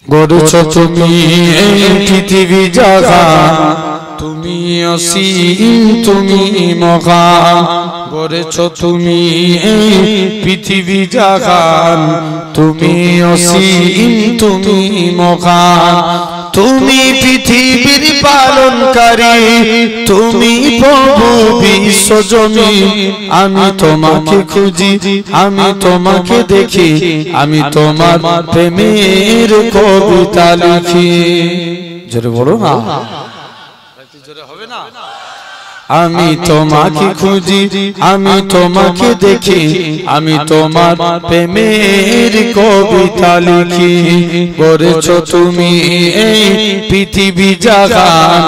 গড়েছ তুমি এই পৃথিবী জাহান, তুমি অসীম তুমি মহান। গড়েছ তুমি এই পৃথিবী জাহান, তুমি অসীম তুমি মহান। তুমি পৃথিবীর পালনকারী, তুমি প্রভু বিশ্বজনীন। আমি তোমাকে খুঁজি, আমি তোমাকে দেখি, আমি তোমার প্রেমের কবিতা লিখি। জোরে বলো না, জোরে হবে না। আমি তোমাকে খুঁজি, আমি তোমাকে দেখি, আমি তোমার প্রেমের কবিতা লিখি। গড়েছ তুমি এই পৃথিবী জাহান,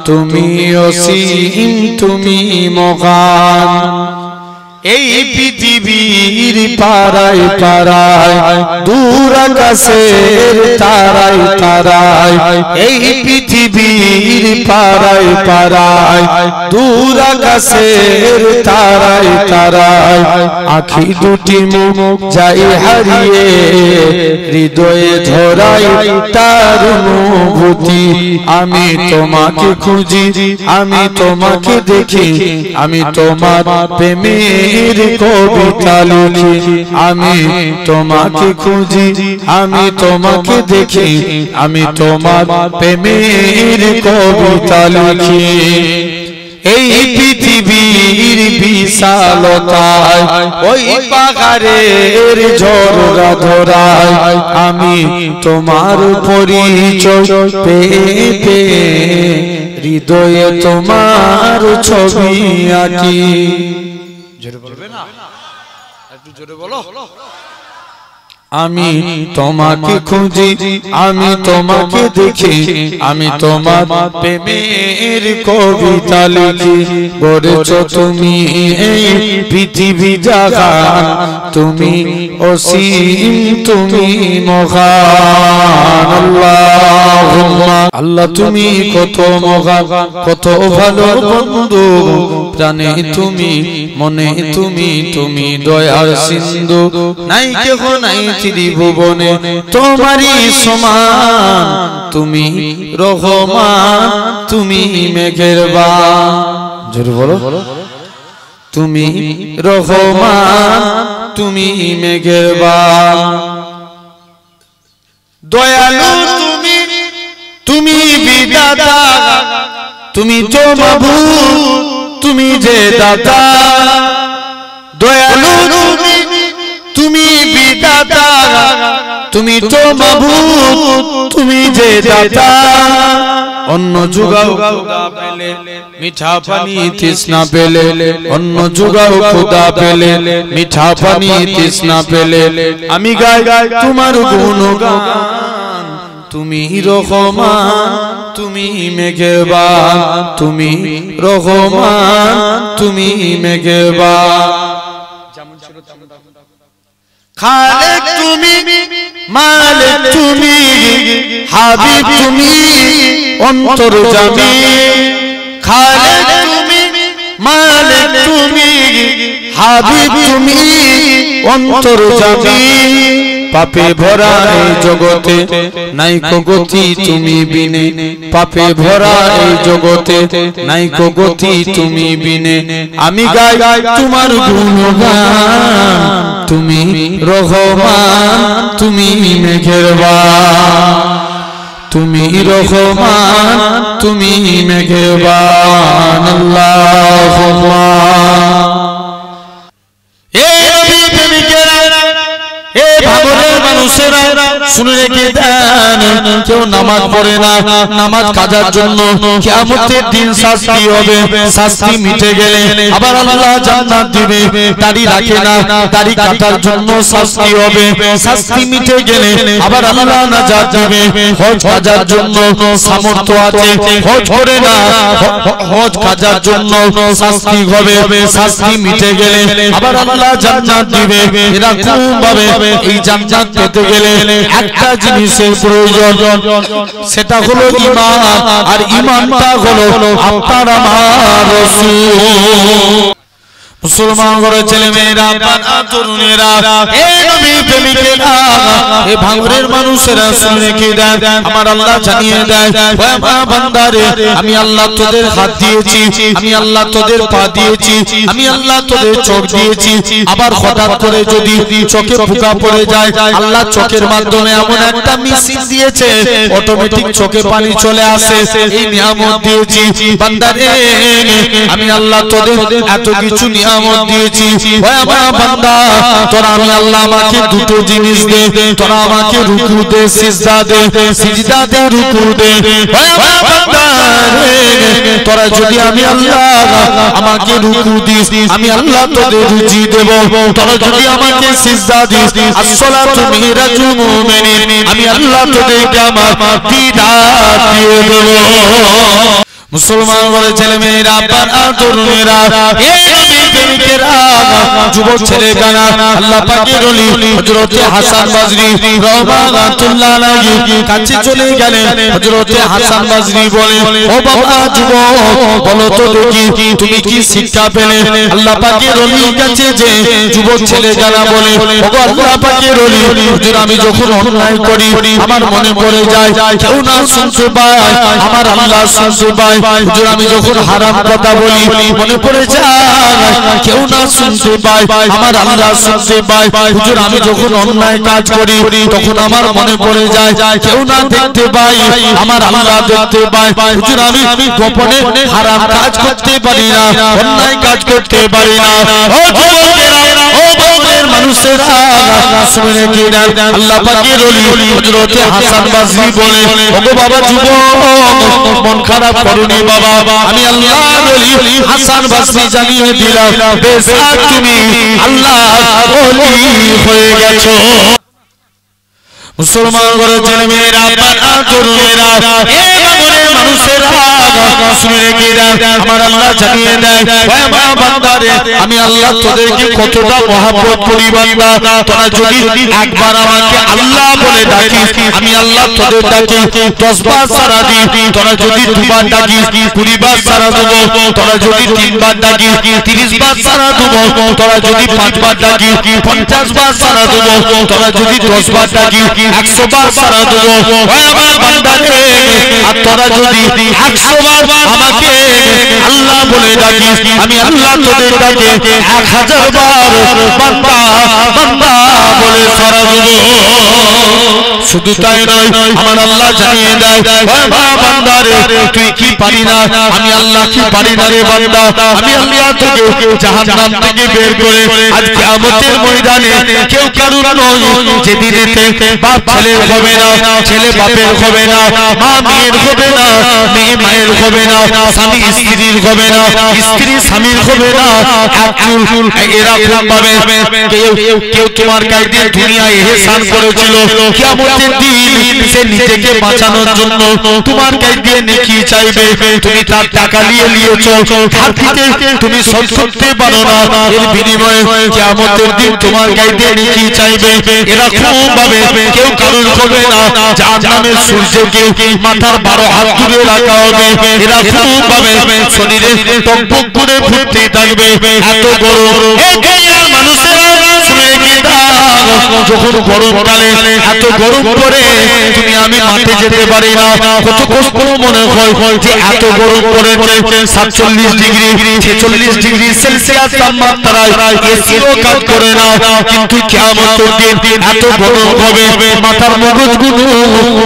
তুমি অসীম তুমি মহান। এই পৃথিবীর পাড়ায় পাড়ায়, দূর আকাশের তারায় তারায়, এই পৃথিবীর পাড়ায় পাড়ায়, দূর আকাশের তারায় তারায়, আখি দুটি মুখ যাই হারিয়ে, হৃদয়ে ধরাই তার অনুভূতি। আমি তোমাকে খুঁজি, আমি তোমাকে দেখি, আমি তোমার প্রেমের কবিতা লিখি। আমি তোমাকে খুঁজি, আমি তোমাকে দেখি, আমি তোমার প্রেমের কবিতা লিখি। এই পৃথিবীর বিশালতায়, ওই পাহাড়ের ঝরনা ধরায়, আমি তোমার পরিচয় পেয়ে পেয়ে, হৃদয়ে তোমার ছবি আঁকি। জোরে বলবে না, একটু জোরে বলো। আমি তোমাকে খুঁজি, আমি তোমাকে দেখি, আমি তোমার প্রেমের কবিতা লিখি। গড়েছ তুমি এই পৃথিবী জাহান, তুমি অসীম তুমি মহান। আল্লাহুম্মা, আল্লাহ তুমি কত মহান, কত ভালো বন্ধু, প্রাণে তুমি, মনে তুমি, তুমি দয়ার সিন্ধু। নাই কেহ নাই ত্রিভুবনে তোমারই সমান, তুমি রহমান, তুমি মেহেরবান। জোরে বলো, তুমি রহমান, তুমি মেহেরবান। দয়ালু তুমি, তুমি বিধাতা, তুমি তো মাবুদ, তুমি যে দাতা। দয়ালু তুমি, তুমি বিধাতা, তুমি তো মাবুদ, তুমি যে দাতা। অন্য যুগাও খোদা পেলে, মিঠা পানি তৃষ্ণা পেলে, অন্য যুগাও খোদা পেলে, মিঠা পানি তৃষ্ণা পেলে, আমি গাই তোমার গুণগান। তুমি রহমান, তুমি মেহেরবান, তুমি রহমান, তুমি মেহেরবান। খালেক তুমি, মালিক তুমি, হাবিব তুমি, অন্তর্যামী। খালেক তুমি, মালিক তুমি, হাবিব তুমি, অন্তর্যামী। পাপে ভরা এই জগতে নাই কো গতি তুমি বিনে, পাপে ভরা এই জগতে নাই কো গতি তুমি বিনে। আমি গাই তোমার গুণগান, তুমি রহমান, তুমি মেহেরবান, তুমি রহমান, তুমি মেহেরবান। আল্লাহুম্মা। শুনে রেখে দেন, কেউ নামাজ পড়ে না, নামাজ কাজার জন্য কিয়ামতের দিন শাস্তি হবে। শাস্তি মিটে গেলে আবার আল্লাহ জান্নাত দিবে। দাড়ি রাখে না, দাড়ি কাটার জন্য শাস্তি হবে। শাস্তি মিটে গেলে আবার আল্লাহ নাজাত দিবে। হজ কাজার জন্য সামর্থ্য আছে, হজ করে না, হজ কাজার জন্য শাস্তি হবে। শাস্তি মিটে গেলে আবার আল্লাহ জান্নাত দিবে। এরকম ভাবে এই জান্নাত পেতে গেলে একটা জিনিসের প্রয়োজন, সেটা হলো ঈমান। আর ঈমানটা হলো আপনার আমার রাসূল। মুসলমান ঘরের ছেলে মেয়েরা, বাবা তরুণেরা, এ নবী প্রেমিকেরা, এ ভাঙরের মানুষেরা শুনে রেখে দেন, আমার আল্লাহ জানিয়ে দেয়, ও আমার বান্দারে, আমি আল্লাহ তোদের হাত দিয়েছি, আমি আল্লাহ তোদের পা দিয়েছি, আমি আল্লাহ তোদের চোখ দিয়েছি। আবার হঠাৎ করে যদি চোখে ফোঁকা পড়ে যায়, আল্লাহ চোখের মাধ্যমে এমন একটা মেশিন দিয়েছে, অটোমেটিক চোখে পানি চলে আসে। এই নিয়ামত দিয়েছি বান্দারে, আমি আল্লাহ তোদের এত কিছু নিয়ামত দিয়েছি। ও আমার বান্দা, তোরা আমি আল্লাহ আমাকে দুটো জিনিস দে, তোরা আমাকে রুকু দে, সিজদা দে, সিজদা দে, রুকু দে। ও আমার বান্দা, তোরা যদি আমি আল্লাহ আমাকে রুকু দিস, আমি আল্লাহ তোদের রুজি দেব। তোরা যদি আমাকে সিজদা দিস, আসসালাতু মিরাজুল মুমিনিন, আমি আল্লাহ তোদেরকে আমার দিদার দিয়ে দেব। মুসলমান ঘরের ছেলে মেয়েরা, বাবা তরুণেরা, এ নবী প্রেমিকেরা, যুবক ছেলেরা, আল্লাহ পাকের ওলি হযরত হাসান বসরি রাহমাতুল্লাহ আলাইহি কাছে চলে গেলেন। হযরত হাসান বসরি বলে, ও বাবা যুবক, বলো তো দেখি তুমি কি শিক্ষা পেলে? আল্লাহ পাকের ওলির কাছে যে যুবক ছেলেরা বলে, ও আল্লাহ পাকের ওলি, হুজুর আমি যখন অন্যায় করি আমার মনে পড়ে যায় কেউ না শুনতে পায়, আমার আল্লাহ শুনতে পায়। হুজুর আমি যখন হারাম কথা বলি মনে পড়ে যায় কেউ না শুনতে পায়, আমার আল্লাহ শুনতে পায়। হুজুর আমি যখন অন্যায় কাজ করি তখন আমার মনে পড়ে যায় কেউ না দেখতে পায়, আমার আল্লাহ দেখতে পায়। হুজুর আমি গোপনে হারাম কাজ করতে পারি না, অন্যায় কাজ করতে পারি না। ও যুবকেরা, ও বাংলার মানুষেরা, শুনে কি না আল্লাহ পাকের ওলি হযরত হাসান বসরি বলে, ওগো বাবা যুবক, মন খারাপ করুনি বাবা, আমি আল্লাহর ওলি হাসান বসরি জানিয়ে দিলাম, বেশক তুমি আল্লাহর ওলি হয়ে গেছো। মুসলমান ঘরের ছেলে মেয়েরা, বাবা তরুণেরা, এ বাংলার মানুষেরা, শুনে রেখে দেন, আমার আল্লাহ জানিয়ে দেয়, ও আমার বান্দারে, আমি আল্লাহ তোদেরকে কতটা মহব্বত করি বান্দা। তোরা যদি একবার আমাকে আল্লাহ বলে ডাকিস, আমি আল্লাহ তোদের ডাকি 10 বার সারা দিই। তোরা যদি দুবার ডাকিস 20 বার সারা দেব। তোরা যদি 3 বার ডাকিস 30 বার সারা দেব। তোরা যদি 5 বার ডাকিস 50 বার সারা দেব। তোরা যদি 10 বার ডাকিস 100 বার সারা দেব। ও আমার বান্দারে, আর তোরা যদি 100 বার আমাকে আল্লাহ বলে ডাকিস, আমি আল্লাহ তোদের ডাকে 1000 বার বান্দা বান্দা বলে সারা দেব। শুধু তাই নয়, আমার আল্লাহ জানিয়ে দেয়, ও বান্দারে, তুই কি পারি না, আমি আল্লাহ কি পারি না রে বান্দা? আমি আল্লাহ তোকে জাহান্নাম থেকে বের করে আজ কিয়ামতের ময়দানে কেউ কারুর নয়, যেদিনেতে বাপ ছেলের হবে না, ছেলে বাপের হবে না, মা মেয়ের হবে না, মেয়ে মায়ের হবে না, স্বামী স্ত্রীর হবে না, স্ত্রী স্বামীর হবে না। এরকম ভাবে কেউ তোমার কাছে দুনিয়ায় ইহসান করেছিল, কিয়ামতের দিন সে নিজেকে বাঁচানোর জন্য তোমার কাছে নেকি চাইবে, তুমি তার টাকা নিয়েছো, তার থেকে তুমি শোধ করতে পারো না, এর বিনিময়ে কিয়ামতের দিন তোমার কাছে নেকি চাইবে। এরকম ভাবে কেউ কারোর হবে না, জাহান্নামের সূর্যকে মাথার 12 হাত দূরে রাখা হবে। এরকম ভাবে শরীরে টকবক করে ফুটতে থাকবে, এত গরম। এই গায়ের মানুষেরা শুনে কি যখন গরমকালে এত গরম পড়ে তুমি আমি মাঠে যেতে পারি না, কত কষ্ট মনে হয় যে এত গরম পড়েছে। 47 ডিগ্রি 46 ডিগ্রি সেলসিয়াস তাপমাত্রায় এসিও কাজ করে না, কিন্তু কিয়ামতের দিন এত গরম হবে মাথার মগজগুলো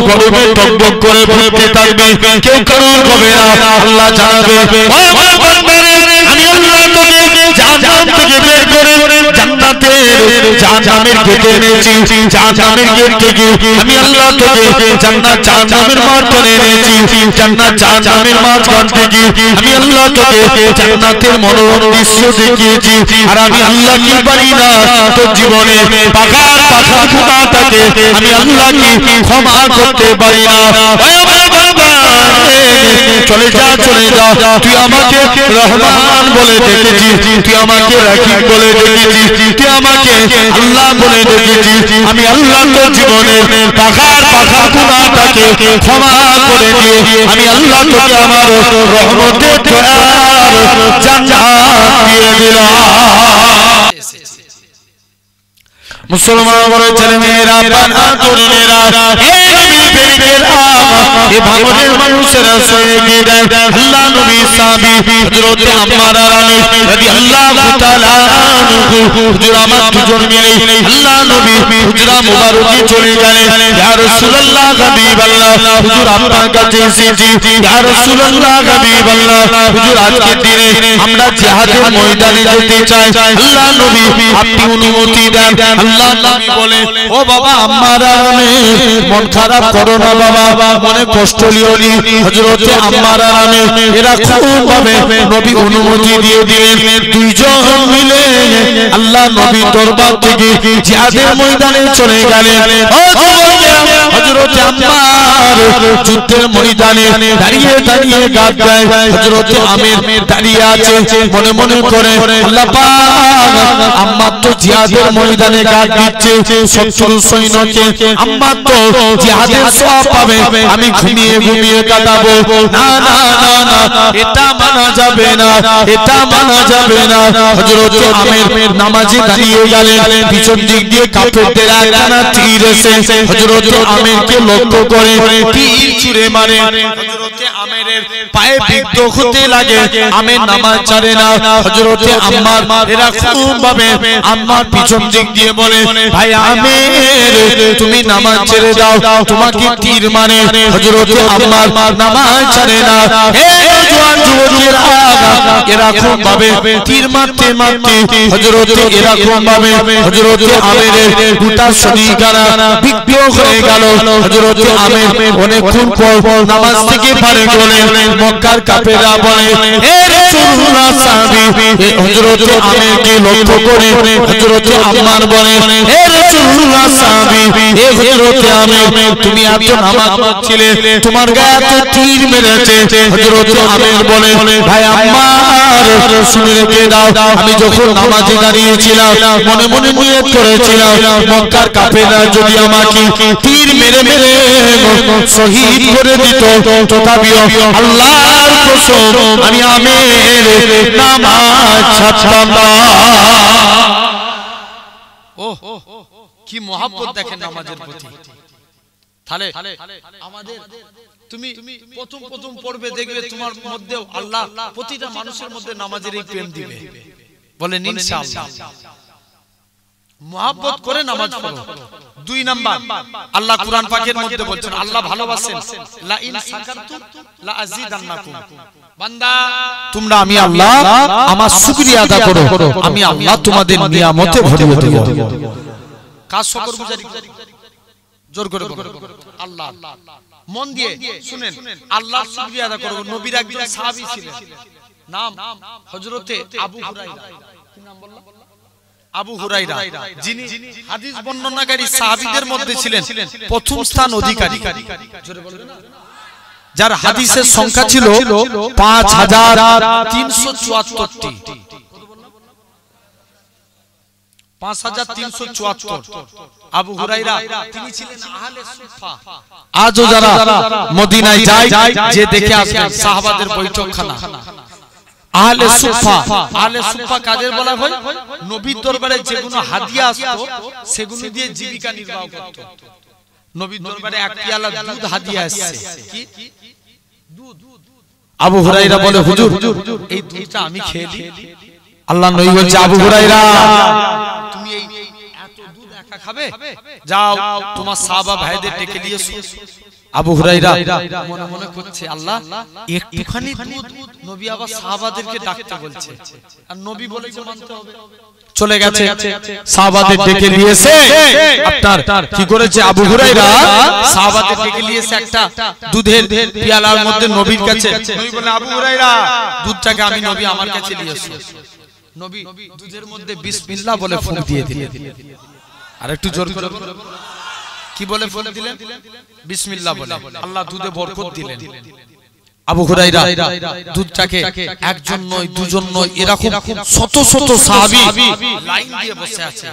গরমে টকবক করে ফুটতে থাকবে, কেউ কারোর হবে না। আল্লাহ জানাবে, ও আমার বান্দারে, আমি আল্লাহ তোকে জাহান্নাম থেকে বের করে জান্নাতের জাহান্নামের গেটে এনেছি। জাহান্নামের গেট থেকে আমি আল্লাহ তোকে জান্নাত জাহান্নামের মাঝখানে এনেছি। জান্নাত জাহান্নামের মাঝখান থেকে আমি আল্লাহ তোকে জান্নাতের মনোরম দৃশ্য দেখিয়েছি। আর আমি আল্লাহ কি পারি না তোর জীবনে পাখার গুনাহটাকে আমি আল্লাহ কি ক্ষমা করতে পারি না। ও আমার বাবা, চলে যা চলে যা, তুই আমাকে রহমান বলে ডেকেছিস, তুই আমাকে রাকিব বলে ডেকেছিস, তুই আমাকে আল্লাহ বলে ডেকেছিস, আমি আল্লাহ তোর জীবনের পাখার গুনাহটাকে ক্ষমা করে দিয়ে আমি আল্লাহ তোকে আমার রহমতের দয়ার জান্নাত দিয়ে দিলাম। মুসলমান বড় ছেলে মেয়েরা, বাবা তরুণেরা, হে নবীর প্রেমিকেরা, এ ভাঙনের মানুষেরা শুয়ে গিয়ে আল্লাহ নবী সাহাবী হযরত আম্মার রাদিয়াল্লাহু তাআলা আনহু হুজুর আমার দুজন মিলে আল্লাহ নবী হুজরা মুবারকে চলে গেলেন। ইয়া রাসূলুল্লাহ হাবিবাল্লাহ, হুজুর আপনার কাছে এসেছি। ইয়া রাসূলুল্লাহ হাবিবাল্লাহ, হুজুর আজকের দিনে আমরা জিহাদের ময়দানে যেতে চাই, আল্লাহ নবী আপনি অনুমতি দেন। আল্লাহ নবী বলে, ও বাবা আম্মার আরামে মন খারাপ করো না বাবা, মনে কষ্ট লিও নি। হযরত আম্মার আরামে এরা খুব ভাবে নবী অনুমতি দিয়ে দিলেন। দুইজন মিলে আল্লাহ নবী দরবার থেকে জিহাদের ময়দানে চলে গেলেন। ও হযরত আম্মার যুদ্ধের ময়দানে দাঁড়িয়ে দাঁড়িয়ে গাত গায়। হযরত আমির দাঁড়িয়ে আছে, মনে মনে করে আল্লাহ পাক আম্মার তো জিহাদের ময়দানে গাত দিচ্ছে শত্রু সৈন্যকে, আম্মার তো জিহাদের সওয়াব পাবে, আমি ঘুমিয়ে ঘুমিয়ে কাটাবো। না না না না, এটা মানা যাবে না, এটা মানা যাবে না। হযরত আমির নামাজে দাঁড়িয়ে গেলেন, পিছন দিক দিয়ে কাফেরদের একখানা তীর এসে হযরত আমিরকে লক্ষ্য করে তীর ছুঁড়ে মারে। হযরত আমিরের পায়ে বিদ্ধ হতে লাগে, আমির নামাজ ছাড়ে না। হযরত আম্মার এরা খুব ভাবে আম্মার পিছন দিক দিয়ে বলে, ভাই আমির তুমি নামাজ ছেড়ে দাও, তোমাকে তীর মারে। হযরত আম্মার নামাজ ছাড়ে না। হে জওয়ান যুবকেরা, এরা খুব ভাবে তীর মারতে মারতে হযরত এরা খুব ভাবে হযরত আমিরের গোটা শরীরখানা বিদ্ধ হয়ে গেল। হযরত আমির অনেকক্ষণ পর নামাজ থেকে ফারেক হলেন। মক্কার কাফেররা বলে, হে রাসূলুল্লাহ সাহাবী, হযরত আমিরকে লক্ষ্য করে হযরত আম্মার বলে, হে রাসূলুল্লাহ সাহাবী, হে হযরত আমির তুমি এত নামাজ পড়ছিলে, তোমার গায়ে এত তীর মেরেছে। হযরত আমির বলে, ভাই আম্মার শুনে রেখে দাও, আমি যখন নামাজে দাঁড়িয়েছিলাম মনে মনে নিয়ত করেছিলাম মক্কার কাফেররা যদি আমাকে তীর মেরে মেরে শহীদ করে দিত, তথাপিও আল্লাহর কসম আমি আমির নামাজ ছাড়তাম না। ওহ কি মহব্বত দেখেন নামাজের প্রতি। তাহলে আমাদের তুমি প্রথম পড়বে, দেখবে তোমার মধ্যেও আল্লাহ প্রতিটা মানুষের মধ্যে নামাজের এই প্রেম দিবে। বলেন ইনশাআল্লাহ, মহব্বত করে নামাজ পড়ো। 2 নাম্বার, আল্লাহ কুরআন পাকের মধ্যে বলছেন আল্লাহ ভালোবাসেন, লা ইন শাকারতুম লা আযীদান্নাকুম। বান্দা তোমরা আমি আল্লাহ আমার শুকরিয়া আদা করো, আমি আল্লাহ তোমাদের নিয়ামতে ভরিয়ে দেব। কাজ শুকরগুজারি জোর করে আল্লাহ মন দিয়ে শুনেন, আল্লাহর শুকরিয়া আদা করো। নবীর একজন সাহাবী ছিলেন, নাম হযরতে আবু হুরায়রা। কি নাম বললাম? আবু হুরায়রা, যিনি হাদিস বর্ণনাকারী সাহাবীদের মধ্যে ছিলেন প্রথম স্থান অধিকারী। জোরে বলবেন না? যার হাদিসের সংখ্যা ছিল 5374টি। 5374। আবু হুরায়রা তিনি ছিলেন আহলে সুফা। আজও যারা মদিনায় যায় যে দেখে আসবেন সাহাবাদের বৈঠকখানা আহলে সুফা। আহলে সুফা কাদের বলা হয়? নবীর দরবারে যেগুলো হাদিয়া আসতো সেগুলো দিয়ে জীবিকা নির্বাহ করত। নবীর দরবারে এক পেয়ালা দুধ হাদিয়া আসছে, কি দুধ। আবু হুরায়রা বলে, হুজুর এই দুধটা আমি খেয়ে নিই। আল্লাহ নবী বলছে, আবু হুরায়রা তুমি এই এত দুধ একা খাবে? যাও তোমার সাহাবা ভাইদের ডেকে নিয়ে এসো। আবু হুরায়রা মনে মনে করছে, আল্লাহ একটুখানি দুধ, নবী আবার সাহাবাদেরকে ডাকতে বলছে, আর নবী বলেছে মানতে হবে। চলে গেছে সাহাবাদের ডেকে নিয়ে এসে আপনার কি করেছে আবু হুরায়রা সাহাবাদের ডেকে নিয়ে এসে একটা দুধের পেয়ালার মধ্যে নবীর কাছে, নবী বলে, আবু হুরায়রা দুধটাকে আমি নবী আমার কাছে নিয়ে এসো। নবী দুধের মধ্যে বিসমিল্লাহ বলে ফুঁক দিয়ে দিলেন। আর একটু জোর করে কি বলে ফুল দিলেন? বিসমিল্লাহ বলে। আল্লাহ দুধে বরকত দিলেন। আবু হুরায়রা দুধটাকে একজন নয়, দুজন নয়, এরকম শত শত সাহাবী লাইন দিয়ে বসে আছে।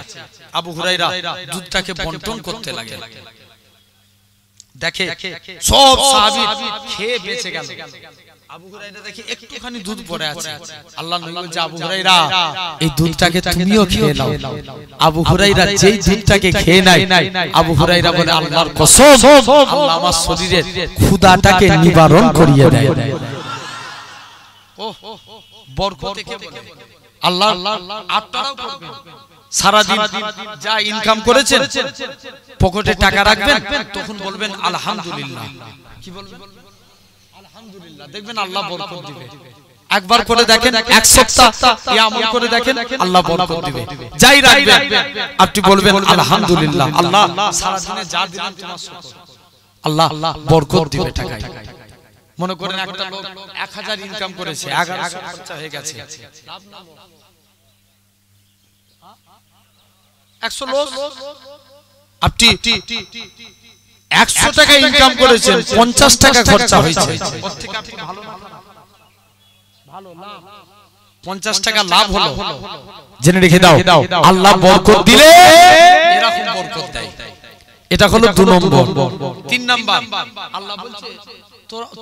আবু হুরায়রা দুধটাকে বন্টন করতে লাগে। দেখে সব সাহাবী খেয়ে বেঁচে গেল। আবু হুরায়রা দেখে একটুখানি দুধ পড়ে আছে। আল্লাহর নবী বলছে, আবু হুরায়রা এই দুধটাকে তুমিও খেয়ে নাও। আবু হুরায়রা যেই দুধটাকে খেয়ে নেয়, আবু হুরায়রা বলে, আল্লাহর কসম, আল্লাহ আমার শরীরের ক্ষুধাটাকে নিবারণ করিয়ে দেয়। ও বরকত কে বলে? আল্লাহ। আপনারাও করবেন। সারা দিন যা ইনকাম করেছেন পকেটে টাকা রাখবেন, তখন বলবেন আলহামদুলিল্লাহ। কি বলবেন? আলহামদুলিল্লাহ। দেখবেন আল্লাহ বরকত দিবে। একবার করে দেখেন, এক সপ্তাহ এই আমল করে দেখেন, আল্লাহ বরকত দিবে। যাই রাখবেন আপনি বলবেন আলহামদুলিল্লাহ। আল্লাহ সারা দিনে যা দিলেন তোমার শুকর। আল্লাহ বরকত দিবে টাকায়। মনে করেন একটা লোক 1000 ইনকাম করেছে, 1100 খরচা হয়ে গেছে। 100 লোক আপনি 100 টাকা ইনকাম করেছেন, 50 টাকা খরচা হয়েছে। ওর থেকে আপনি ভালো লাভ, 50 টাকা লাভ হলো। জেনে রেখে দাও, আল্লাহ বরকত দিলে এরকম বরকত দেয়। এটা হলো 2 নম্বর। 3 নাম্বার, আল্লাহ বলছে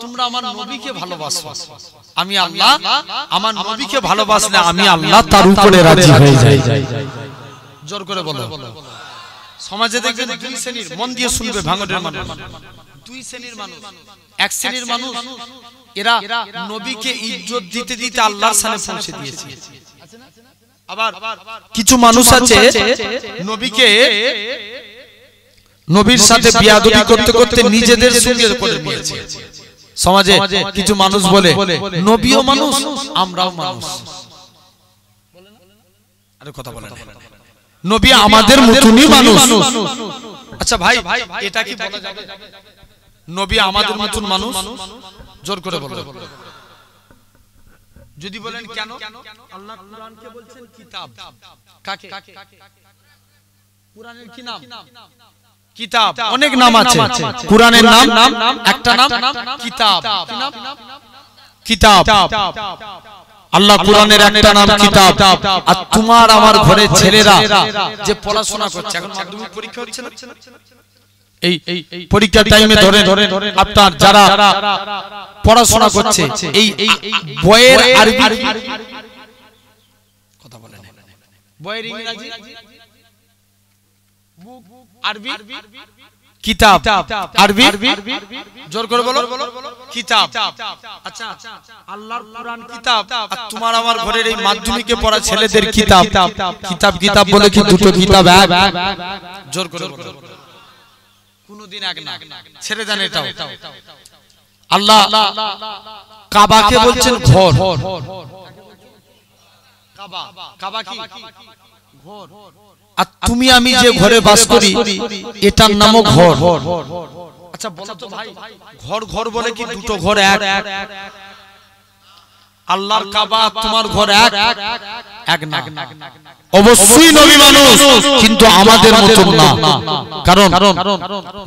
তোমরা আমার নবীকে ভালোবাসো। আমি আল্লাহ আমার নবীকে ভালোবাসলে আমি আল্লাহ তার উপরে রাজি হয়ে যাই। জোর করে বলো। সমাজে দেখবেন 2 শ্রেণীর, মন দিয়ে শুনবে, ভাঙড়ের মানুষ 2 শ্রেণীর মানুষ। এক শ্রেণীর মানুষ এরা নবীকে ইজ্জত দিতে দিতে আল্লাহর সামনে পৌঁছে দিয়েছে। আবার কিছু মানুষ আছে নবীর সাথে বিয়াদবি করতে করতে নিজেদের সঙ্গে করে নিয়েছে। সমাজে কিছু মানুষ বলে নবীও মানুষ, আমরাও মানুষ। আরে কথা বলেন, নবী আমাদের মতনই মানুষ। আচ্ছা ভাই, এটা কি বলা যাবে নবী আমাদের মতন মানুষ? জোর করে বলো। যদি বলেন কেন? আল্লাহ কুরআনকে বলছেন কিতাব। কাকে? কুরআনের কি নাম? কিতাব। অনেক নাম আছে কুরআনের নাম, একটা নাম কিতাব। কি নাম? কিতাব। আল্লাহ কুরআনের একটা নাম কিতাব। আর তোমার আমার ঘরে ছেলেরা যে পড়াশোনা করছে, এখন মাধ্যমিক পরীক্ষা হচ্ছে না, এই পরীক্ষার টাইমে ধরে আপনার যারা পড়াশোনা করছে, এই বইয়ের আরবি কথা বলেন, বইয়ের ইংরেজি আরবি কিতাব, আরবি জোর করে বলো কিতাব। আচ্ছা, আল্লাহর কুরআন কিতাব, আর তোমার আমার ঘরের এই মাধ্যমিকে পড়া ছেলেদের কিতাব। কিতাব কিতাব বলে কি দুটো কিতাব এক? জোর করে বলো। কোনদিন এক না, ছেড়ে দেন এটাও। আল্লাহ কাবাকে বলছেন ঘর। কাবা কি ঘর? আর তুমি আমি যে ঘরে বাস করি এটার নামও ঘর। আচ্ছা বলো তো ভাই, ঘর ঘর বলে কি দুটো ঘর এক? আল্লাহর কাবা তোমার ঘর এক না। অবশ্যই নবী মানুষ, কিন্তু আমাদের মতন না। কারণ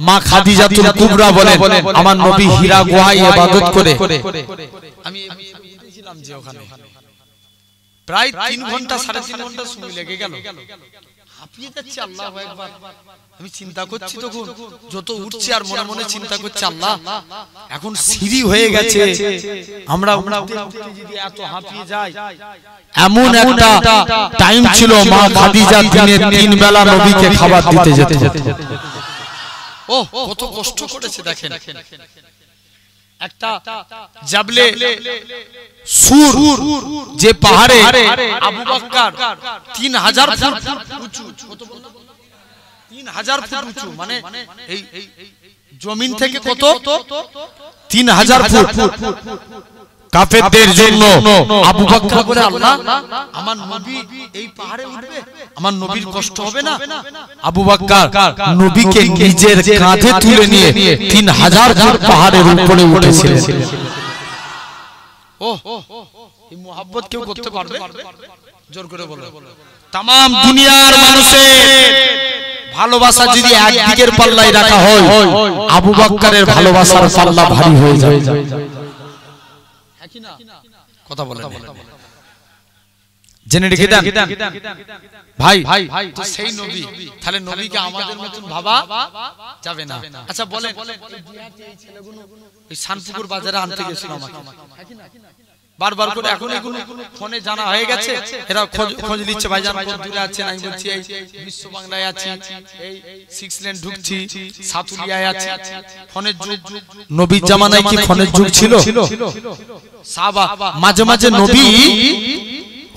মা খাদিজাতুল কুবরা বলেন, আমার নবী হীরা গুহায় ইবাদত করে। আমি ছিলাম যে ওখানে প্রায় 3 ঘন্টা 3.5 ঘন্টা সময় লেগে গেল। হাঁপিয়ে যাচ্ছে। আল্লাহু আকবার। আমি চিন্তা করছি তখন, যত উঠছি আর মনে মনে চিন্তা করছি, আল্লাহ এখন সিঁড়ি হয়ে গেছে, আমরা যদি এত হাঁপিয়ে যাই। এমন একটা টাইম ছিল মা খাদিজা দিনে 3 বেলা নবীকে খাবার দিতে যেত। ও কত কষ্ট করেছে দেখেন। একটা জাবলে সুর যে পাহাড়ে আবু বকর 3000 ফুট উঁচু, 3000 ফুট উঁচু, মানে এই জমিন থেকে কত 3000 ফুট। কাফেরদের জন্য আবু বকর বলে, আল্লাহ আমার নবী এই পাহাড়ে উঠবে, আমার নবীর কষ্ট হবে না? আবু বকর নবীকে নিজের কাঁধে তুলে নিয়ে 3000 ফুট পাহাড়ের উপরে উঠেছিলেন। এই মোহাব্বত কেউ করতে পারবে? জোর করে বলো। তাম দুনিয়ার মানুষের ভালোবাসা যদি একদিকের পাল্লায় রাখা হয় আবু বকরের ভালোবাসার পাল্লা ভারী হয়ে যায় কথা বলেন জেনে রেখে দেন ভাই তো সেই নবী তাহলে নবীকে আমাদের মতন ভাবা যাবে না আচ্ছা বলেন এই ছেলেগুলো ওই শানপুকুর বাজারে আনতে গেছিল আমাকে বারবার করে এখন এগুলো ফোনে জানা হয়ে গেছে এরা খোঁজ নিচ্ছে ভাইজান কত দূরে আছেন আমি বলছি এই বিশ্ব বাংলায় আছি এই 6 লেন ঢুকছি সাতুলিয়ায় আছি ফোনের যুগ নবীর জামানায় কি ফোনের যুগ ছিল সাহাবা মাঝে মাঝে নবী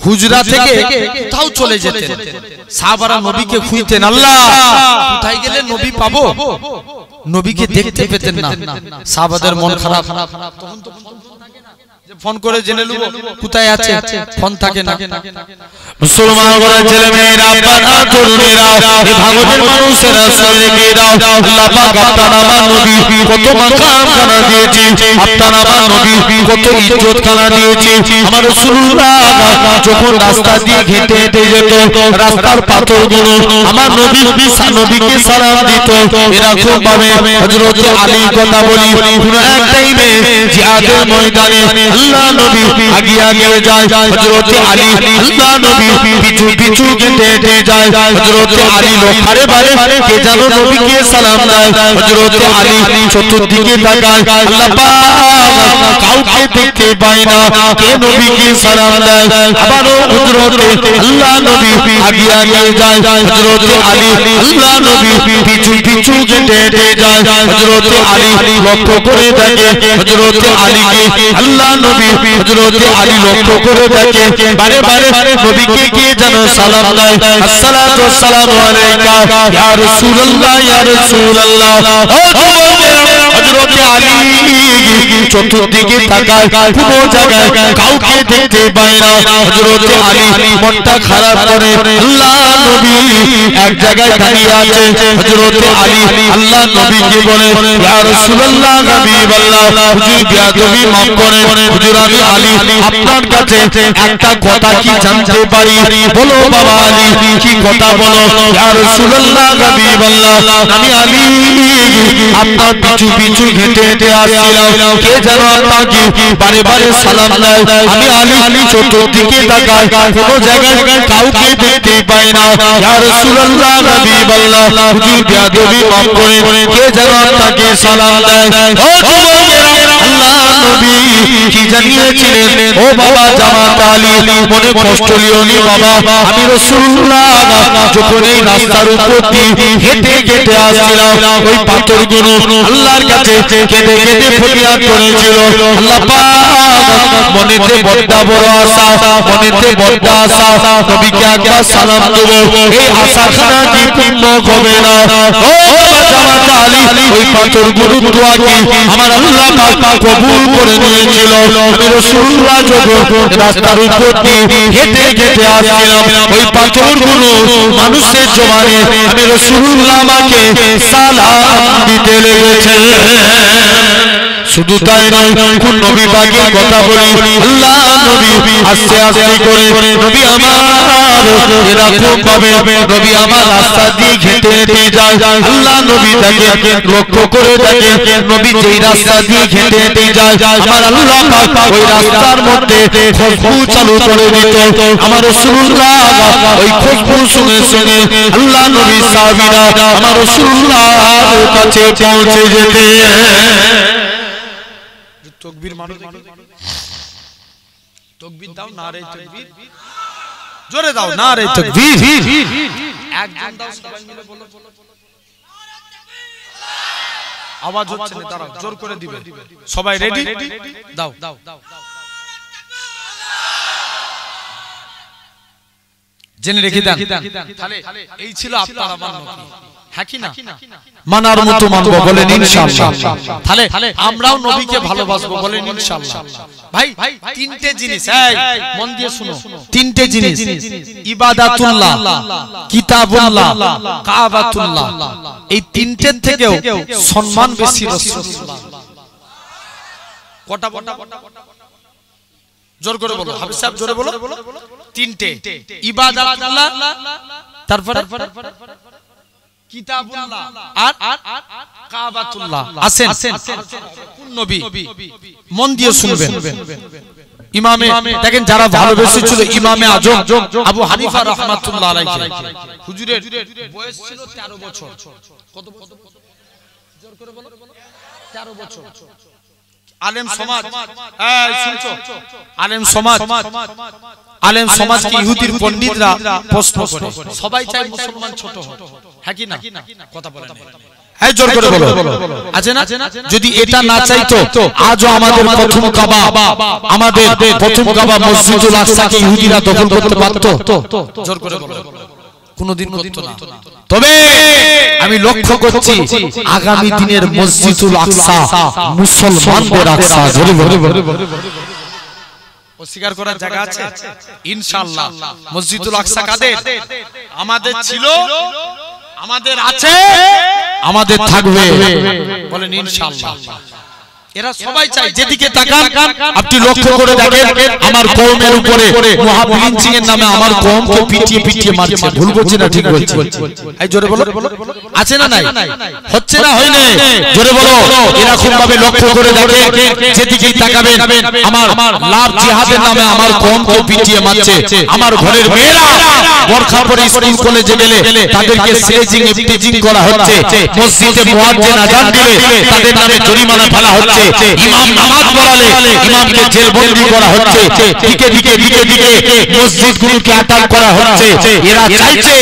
হুজরা থেকে কোথাও চলে যেতেন সাহাবারা নবীকে খুঁজতেন আল্লাহ কোথায় গেলে নবী পাবো নবীকে দেখতে পেতেন না সাহাবাদের মন খারাপ তখন তো ফোন করে জেনে নেব কোথায় আছে ফোন থাকে না মুসলমান ঘরের ছেলে মেয়েরা বাবা তরুণীরা এই ভাগতের মানুষেরা শুনে রেখে দাও আল্লাহ পাক আপনার আমার নবী কত মাকাম খানা দিয়েছে আপনার আমার নবী কত ইজ্জত খানা দিয়েছে আমার রাসূলুল্লাহ যখন রাস্তা দিয়ে হেঁটে হেঁটে যেত রাস্তার পাথরগুলো আমার নবীকে সালাম দিত এরকম ভাবে হযরত আলী কথা বলি পুরো এক টাইমে জিহাদের ময়দানে আল্লাহ নবী আগে আগে যায় হযরত আলী আল্লাহ নবী পিছু পিছু হেঁটে যায় হযরত আলী লোকারে বারে কে যেন নবীকে সালাম দেয় হযরত আলী চতুর্দিকে তাকায় আল্লাহ পাক কাউকে দেখতে পায় না কে নবীকে সালাম দেয় আবারো হযরত আল্লাহ নবী আগে আগে যায় হযরত আলী আল্লাহ নবী পিছু পিছু হেঁটে যায় হযরত আলী লক্ষ্য করে দেখে হযরত আলীকে আল্লাহ নবী হযরত আলী লক্ষ্য করে দেখে বারে বারে নবীকে কে যেন সালাম দেয় আসসালাতু ওয়াসসালামু আলাইকা ইয়া রাসূলুল্লাহ ইয়া রাসূলুল্লাহ ও হযরত আলী চতুর্দিকে তাকায় কোনো জায়গায় কাউকে দেখতে পায় না হযরত আলী মনটা খারাপ করে আল্লাহ নবী এক জায়গায় দাঁড়িয়ে আছে হযরত আলী আল্লাহ নবীকে বলে ইয়া রাসূলুল্লাহ হাবিবাল্লাহ হুজুর বিয়াদবি maaf করে হুজুর আমি আলী আপনার কাছে একটা কথা কি জানতে পারি বলো বাবা আলী কি কথা বলো ইয়া রাসূলুল্লাহ হাবিবাল্লাহ আমি আলী আপনার পিছু পিছু হেঁটে হেঁটে আসছিলাম কে যেন আপনাকে বারে বারে সালাম দেয় আমি আলী চতুর্দিকে তাকাই কোনো জায়গায় কাউকে দেখতে পাই না ইয়া রাসূলুল্লাহ হাবিবাল্লাহ হুজুর বিয়াদবি maaf করে কে যেন আপনাকে সালাম দেয় ও আল্লাহ নবী কি জানিয়েছিলেন ও বাবা জামাত আলী মনে কষ্ট লিও নি বাবা আমি রাসূলুল্লাহ যখন এই রাস্তার উপর দিয়ে হেঁটে হেঁটে আসছিলাম ওই পাথরগুলো আল্লাহর কাছে কেঁদে কেঁদে ফরিয়াদ করেছিল আল্লাহ পাক মনেতে বড় বড় আশা মনেতে বড় আশা নবীকে একবার সালাম দেব এই আশাখানা কি পূর্ণ হবে না ও বাবা জামাত আলী ওই পাথরগুলো দোয়া কি আমার আল্লাহ পাক কবুল করে নিয়েছিল আমি রাসূলুল্লাহ যখন রাস্তার উপর দিয়ে হেঁটে হেঁটে আসছিলাম ওই পাথরগুলো মানুষের জবানে আমি রাসূলুল্লাহ আমাকে সালাম দিতে লেগেছে শুধু তাই নয় কোন নবী পাকের কথা বলি আল্লাহ নবী আস্তে আস্তে করে নবী আমার এরকম ভাবে নবী আমার রাস্তা দিয়ে হেঁটে হেঁটে যায় আল্লাহ নবী তাকে লক্ষ্য করে দেখে নবী যেই রাস্তা দিয়ে হেঁটে হেঁটে যায় আমার আল্লাহ পাক ওই রাস্তার মধ্যে খুশবু চালু করে দিত আমার রাসূলুল্লাহ ওই খুশবু শুনে শুনে আল্লাহ নবী সাহাবীরা আমার রাসূলুল্লাহর কাছে পৌঁছে যেতে তকবীর মারো তকবীর দাও নারে তাকবীর জোরে দাও নারে তাকবীর একজন দাও সবাই মিলে বলো আওয়াজ হচ্ছে না দাঁড়াও জোর করে দিবে সবাই রেডি দাও জেনে রেখে দেন তাহলে এই ছিল আপনার আমার নবী হ্যাঁ কি না মানার মতো মানব বলেন ইনশাআল্লাহ তাহলে আমরাও নবীকে ভালোবাসবো বলেন ইনশাআল্লাহ ভাই তিনটে জিনিস এই মন দিয়ে শুনো তিনটে জিনিস ইবাদাতুল্লাহ কিতাবুল্লাহ কাবাতুল্লাহ এই তিনটের থেকেও সম্মান বেশি রাসূলুল্লাহ কটা জোর করে বলো হাফেজ সাহেব জোরে বলো তিনটে ইবাদাতুল্লাহ তারপরে কিতাবুল্লাহ আর কাবাতুল্লাহ আছেন কোন নবী মন দিয়ে শুনবেন ইমামে দেখেন যারা ভালোবেসে ছিল ইমামে আজম আবু হানিফা রাহমাতুল্লাহ আলাইহি হুজুরের বয়স ছিল 13 বছর কত জোর করে বলো 13 বছর আলেম সমাজ এই শুনছো আলেম সমাজ কি ইহুদির পণ্ডিতরা প্রশ্ন করে সবাই চায় মুসলমান ছোট হোক হ্যাঁ কি না কথা বলেন এই জোর করে বলো আছে না যদি এটা না চাইতো আজও আমাদের প্রথম কাবা মসজিদুল আকসাকে ইহুদিরা দখল করতে পারতো জোর করে বলো কোনদিন করতো না তবে আমি লক্ষ্য করছি আগামী দিনের মসজিদুল আকসা মুসলমানদের আকসা জোরে বলো অস্বীকার করার জায়গা আছে ইনশাআল্লাহ মসজিদুল আকসা কাদের আমাদের ছিল আমাদের আছে আমাদের থাকবে বলেন ইনশাআল্লাহ এরা সবাই চায় যেদিকে তাকান আপনি লক্ষ্য করে দেখেন আমার কওমের উপরে মুহাবিলিন সিং এর নামে আমার কওমকে পিটিয়ে মারছে ভুল বলছি না ঠিক বলছি এই জোরে বলো আছে না নাই হচ্ছে না হয় না জোরে বলো এরকম ভাবে লক্ষ্য করে দেখেন যেদিকেই তাকাবেন আমার লাভ জিহাদের নামে আমার কওমকে পিটিয়ে মারছে আমার ঘরের মেয়েরা বোরখা পরে স্কুল কলেজে গেলে তাদেরকে স্লেজিং এফটিজিং করা হচ্ছে মসজিদে মুয়াজ্জিন আযান দিলে তাদের নামে জরিমানা ফেলা হচ্ছে ইমাম নামাজ পড়ালে ইমামকে জেলবন্দি করা হচ্ছে দিকে মসজিদগুলোকে আটাক করা হচ্ছে এরা চাইছে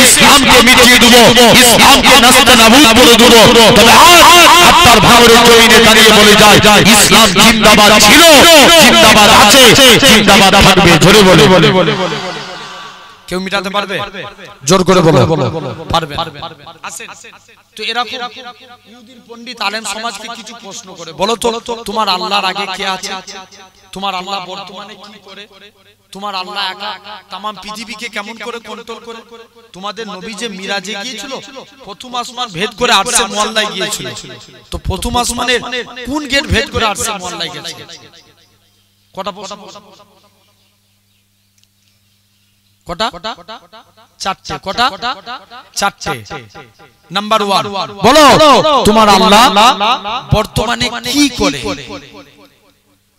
ইসলামকে মিটিয়ে দেব ইসলামকে নাস্তানাবুদ করে দেব তবে আপনার ভাঙড়ের জমিনে দাঁড়িয়ে বলে যায় ইসলাম জিন্দাবাদ ছিল জিন্দাবাদ আছে জিন্দাবাদ থাকবে জোরে বলে কেউ মিটাতে পারবে জোর করে বলো পারবে আছেন তো এরকম ইহুদির পণ্ডিত আলেম সমাজকে কিছু প্রশ্ন করে বলো তো তোমার আল্লাহর আগে কে আছে তোমার আল্লাহ বর্তমানে কি করে তোমার আল্লাহ একা तमाम পৃথিবীকে কেমন করে কন্ট্রোল করে তোমাদের নবী যে মিরাজে গিয়েছিল প্রথম আসমান ভেদ করে আরশে মুআল্লায় গিয়েছিল তো প্রথম আসমানের কোন গেট ভেদ করে আরশে মুআল্লায় গেছে কটা চারটে কটা চারটে নাম্বার 1 বলো তোমার আল্লাহ বর্তমানে কি করে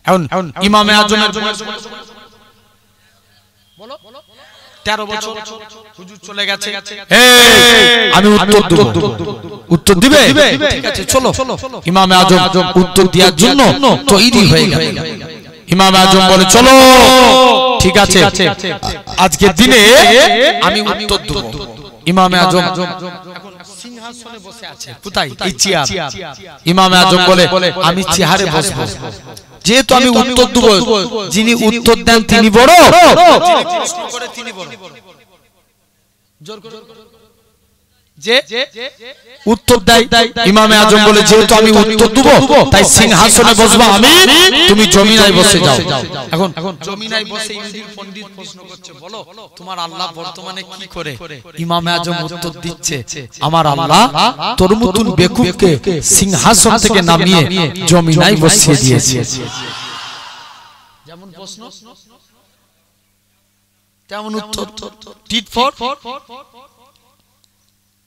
এখন ইমামে আজমের বয়স বলো 13 বছর হুজুর চলে গেছে আমি উত্তর দিবে ঠিক আছে চলো ইমামে আজম উত্তর দেওয়ার জন্য তৈরি হয়ে গেল ইমাম আজম বলে চলো ঠিক আছে আজকের দিনে আমি উত্তর দেব ইমাম আজম এখন সিংহাসনে বসে আছে কোথায় এই চেয়ার ইমাম আজম বলে আমি চেয়ারে বসবো যেহেতু আমি উত্তর দেব যিনি উত্তর দেন তিনি বড় যিনি প্রশ্ন করে তিনি বড় জোর করে যে উত্তর দেয় ইমামে আজম বলে যেহেতু আমি উত্তর দেব তাই সিংহাসনে বসবো আমি তুমি জমিনায় বসে যাও এখন জমিনায় বসে ইহুদির পণ্ডিত প্রশ্ন করছে বলো তোমার আল্লাহ বর্তমানে কি করে ইমামে আজম উত্তর দিচ্ছে আমার আল্লাহ তোর মতন বেকুবকে সিংহাসন থেকে নামিয়ে জমিনায় বসিয়ে দিয়েছে যেমন প্রশ্ন তেমন উত্তর টিট ফর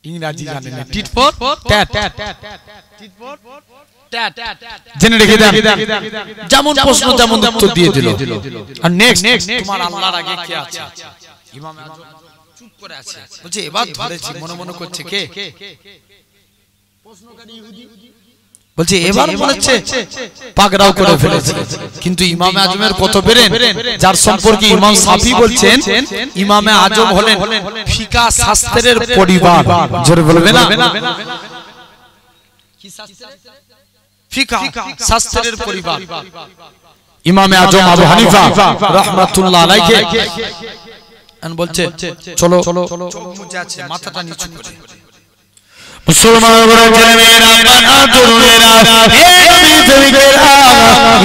ইংরেজি জানেন না tit for tat tit for tat জেনে রেখে দেন যেমন প্রশ্ন তেমন উত্তর দিয়ে দিল আর নেক্সট তোমার আল্লাহর আগে কে আছে ইমাম আজম চুপ করে আছে বলছে এবার ধরেছি মনে করছে কে প্রশ্নকারী ইহুদি বলছে এবার মনে হচ্ছে পাগড়াও করে ফেলেছে কিন্তু ইমামে আজমের কত বেরেন যার সম্পর্কে ইমাম শাফি বলছেন ইমামে আজম হলেন ফিকা শাস্ত্রের পরিবার জোরে বলবে না কি শাস্ত্র ফিকা শাস্ত্রের পরিবার ইমামে আজম আবু হানিফা রাহমাতুল্লাহ আলাইহি আন বলছে চলো মুজে আছে মাথাটা নিচু করে মুসলমান বলে মেরা বানা দুরেরা হে নবী ফিকেরা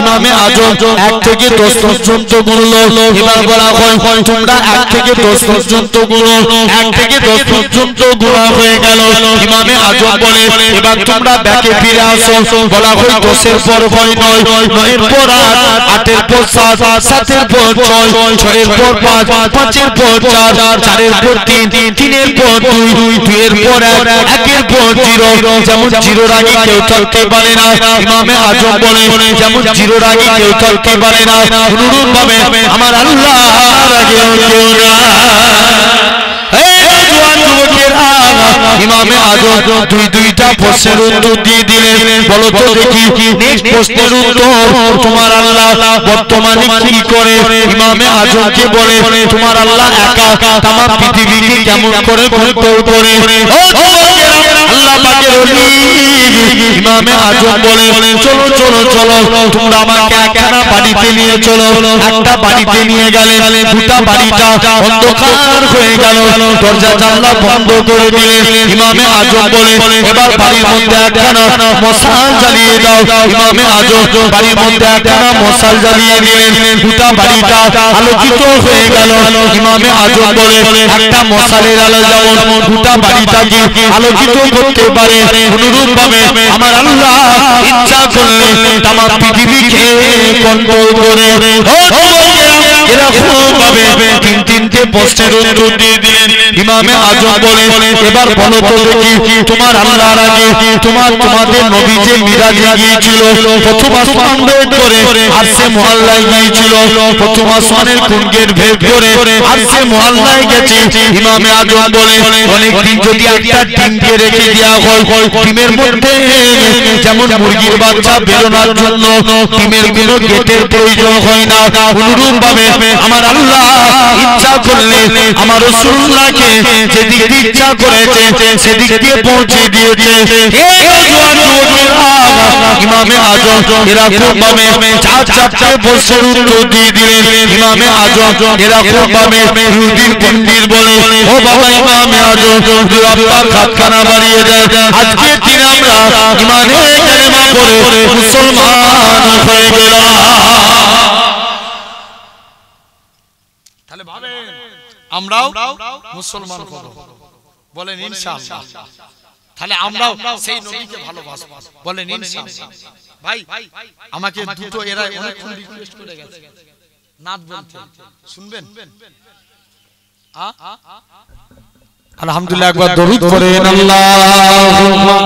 ইমামে আজম 1 থেকে 10 পর্যন্ত গুনলো এবার বলা হয় তোমরা 1 থেকে 10 পর্যন্ত গুনো 1 থেকে 10 পর্যন্ত গুণা হয়ে গেল ইমামে আজম বলে এবার তোমরা ব্যাকে ফিরে আসো বলা হয় 10 এর পর হয় 9 9 এর পর 8 8 এর পর 7 7 এর পর 6 6 এর পর 5 5 এর পর 4 4 এর পর 3 3 এর পর 2 2 এর পর 1 1 এর পর 0 যেমন 0 এর আগে কেউ চলতে পারে না ইমামে আজম বলে যেমন 0 এর আগে কেউ চলতে পারে না অনুরূপ ভাবে আমার আল্লাহর আগে কেউ না ইমামে আজম দুইটা প্রশ্নের উত্তর দিয়ে দিলেন বলো তো দেখি নেক্সট প্রশ্নের উত্তর তোমার আল্লাহ বর্তমানে কি করে ইমামে আজমকে বলে তোমার আল্লাহ একা তাম পৃথিবীকে কেমন করে কন্ট্রোল করে আল্লাহ পাকের ওলি ইমামে আজম বলে চলো চলো চলো তোমরা আমাকে একখানা বাড়িতে নিয়ে চলো একটা বাড়িতে নিয়ে গেলে গোটা বাড়িটা অন্ধকার হয়ে গেল দরজা জানলা বন্ধ করে দিলে ইমামে আজম বলে এবার বাড়ির মধ্যে একখানা মশাল জ্বালিয়ে দাও ইমামে আজম বাড়ির মধ্যে একখানা মশাল জ্বালিয়ে দিলেন গোটা বাড়িটা আলোকিত হয়ে গেল ইমামে আজম বলে একটা মশালের আলো যেমন গোটা বাড়িটাকে আলোকিত করতে পারে অনুরূপ ভাবে আমার আল্লাহ ইচ্ছা করলে তাম পৃথিবীকে কন্ট্রোল করে এরকম ভাবে তিনটে প্রশ্নের উত্তর দিয়ে দিলেন ইমামে আজম বলে এবার বলো তো দেখি তোমার আল্লাহর আগে তোমাদের নবী যে মিরাজে গিয়েছিল প্রথম আসমান ভেদ করে আরশে মুআল্লায় গিয়েছিল প্রথম আসমানের কোন গেট ভেদ করে আরশে মুআল্লায় গেছে ইমামে আজম বলে অনেকদিন যদি একটা ডিমকে রেখে দেওয়া হয় ডিমের মধ্যে যেমন মুরগির বাচ্চা বেরোনোর জন্য ডিমের কোনো গেটের প্রয়োজন হয় না অনুরূপ ভাবে আমার আল্লাহ ইচ্ছা করলে আমার রাসূলুল্লাহকে যেদিক দিয়ে ইচ্ছা করেছে সেদিক দিয়ে পৌঁছে দিয়েছে ইমামে আজম এরকম ভাবে চারটে প্রশ্নের উত্তর দিয়ে দিলেন ইমামে আজম এরকম ভাবে ইহুদির পণ্ডিত বলে ও বাবা ইমামে আজম আপনার খাতখানা বাড়িয়ে দেয় আজকে দিন আমরা ইমানে কালেমা পড়ে মুসলমান হয়ে গেলাম তাহলে ভাবেন আমরাও মুসলমান হব বলেন ইনশাআল্লাহ তাহলে আমরাও সেই নবীকে ভালোবাসবো বলেন ইনশাআল্লাহ ভাই আমাকে দুটো এরা অনেকক্ষণ রিকোয়েস্ট করে গেছে নাত বলতে শুনবেন আলহামদুলিল্লাহ একবার দরুদ পড়েন আল্লাহুম্মা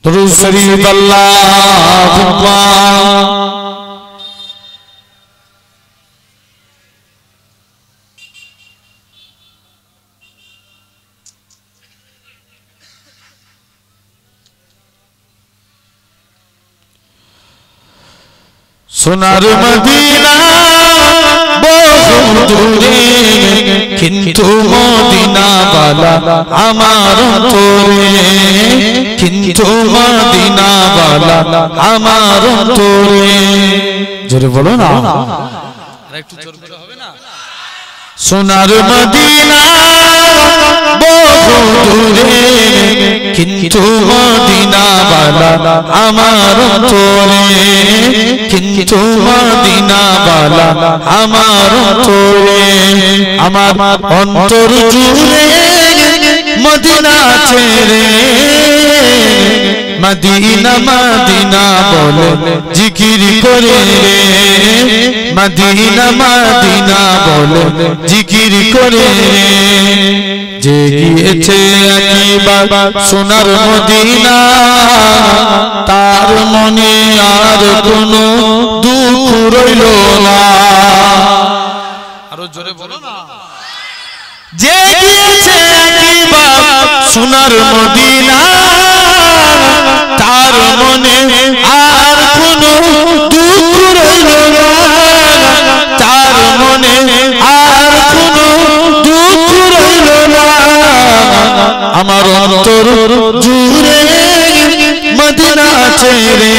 দরুদ শরীফ আল্লাহুম্মা সোনার মদিনা বহু দূরে কিন্তু মদিনা বালা আমার তোরে কিন্তু মদিনা বালা আমার তোরে জোরে বলো না আরেকটু জোর করে হবে না সোনার মদিনা বহু দূরে কিন্তু মদিনা বালা আমার তোরে কিন্তু মদিনা বালা আমার তোরে আমার অন্তর জুড়ে মদিনা ছেড়ে মদিনা মদিনা বলে জিকির করে রে মদিনা মদিনা বলে জিকির করে রে যে গিয়েছে একবার সোনার মদিনা তার মনে আর কোনো দুঃখ রইল না আরো জোরে বলো না যে গিয়েছে একবার সোনার মদিনা তার মনে আর কোনো দুঃখ রইল না তার মনে আর কোনো দুঃখ রইল না আমার অন্তর জুড়ে মদিনা ছেড়ে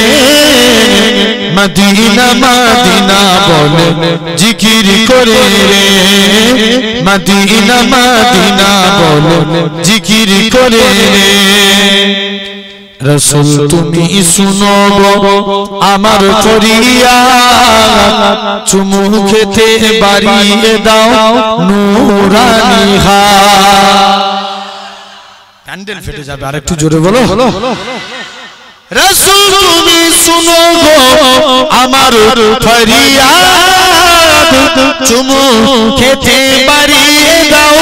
মদিনা মদিনা বলে জিকির করে রে মদিনা মদিনা বলে জিকির করে রে রসূল তুমি শুনো আমার ফরিয়াদ চুমু খেতে বাড়িয়ে দাও নূরানি হাত ক্যান্ডেল ফেটে যাবে আরেকটু জোরে বলো রসূল তুমি শুনো গো আমার ফরিয়াদ চুমু খেতে বাড়িয়ে দাও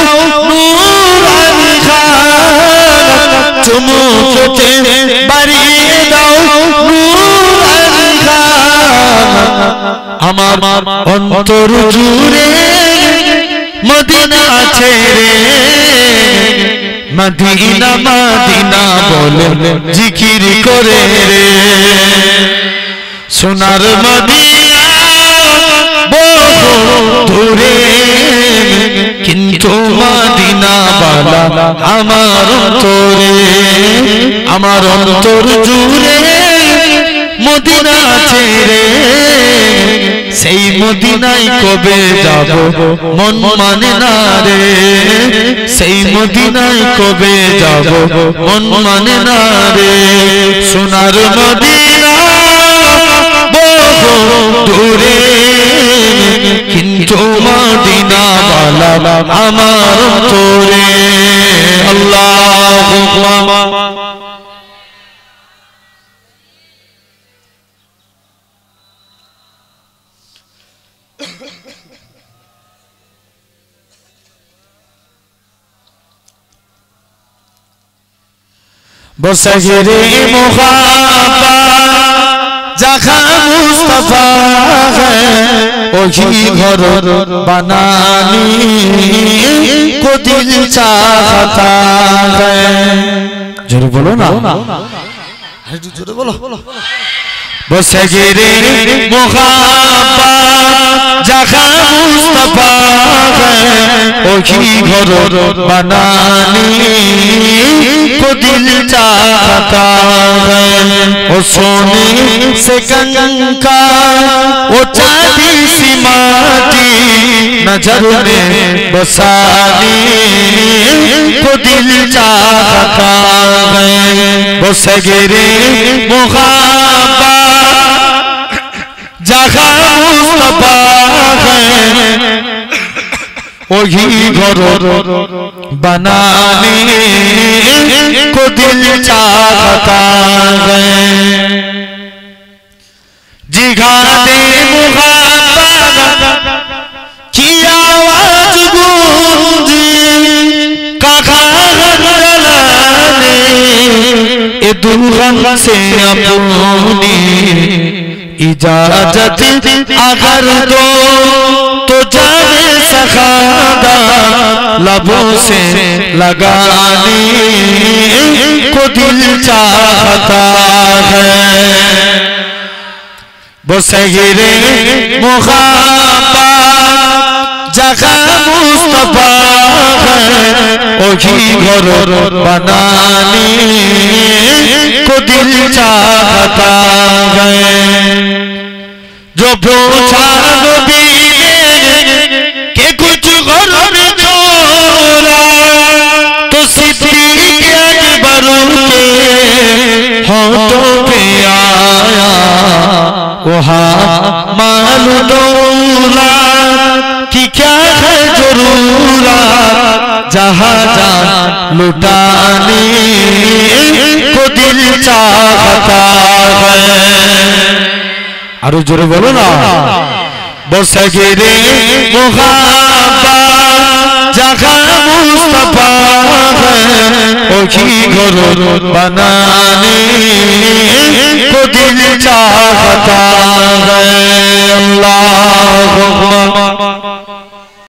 নূরানি হাত চুমু খেতে বাড়িয়ে দাও নূরানি হাত আমার অন্তর জুড়ে মদিনা আছে রে মদিনা মদিনা বলে জিকির করে রে সোনার মদিনা বহু দূরে কিন্তু মদিনা বালা আমার অন্তর জুড়ে মদিনা আছে রে সেই মদিনায় কবে যাব মন মানে না রে সেই মদিনায় কবে যাব মন মানে না রে সোনার মদিনা বহু দূরে কিন্তু মদিনা বালা আমার অন্তরে আল্লাহুম্মা बसगरे मुहाब्बत जहाँ मुस्तफा है वही घर बनाने को दिल चाहता है जोरे बोलो ना जोरे बोलो बसगरे मुहाब्बत जहाँ मुस्तफा है वही घर बनाने को दिल चाहता है वो सोने से कंका वो चांदी सी माटी नजर में बसाने को दिल चाहता है वो सगरे मुहाब्बत जहाँ मुस्तफा है वही घर बनाने को दिल चाहता है जिगाते मुहाब्बत की आवाज गूंजी काखाने ए दुल्हन से अपनी इजाजत अगर दो तो जाने सखादा लबों से लगाने को दिल चाहता है वो सगरे मुहाब्बत जहाँ मुस्तफा है वही घर बनाने को दिल चाहता है जो पूछा नबी के कुछ घर में छोड़ा तो सिद्दीक़ अकबर के होठों पे आया वहाँ मालूम डोला कि क्या है जरूरत जहाँ जान लुटाने को दिल चाहता है अरे जोरे बोलो ना बसगरे मुहाब्बत जहाँ मुस्तफा है वही घर बनाने को दिल चाहता है अल्लाहुम्मा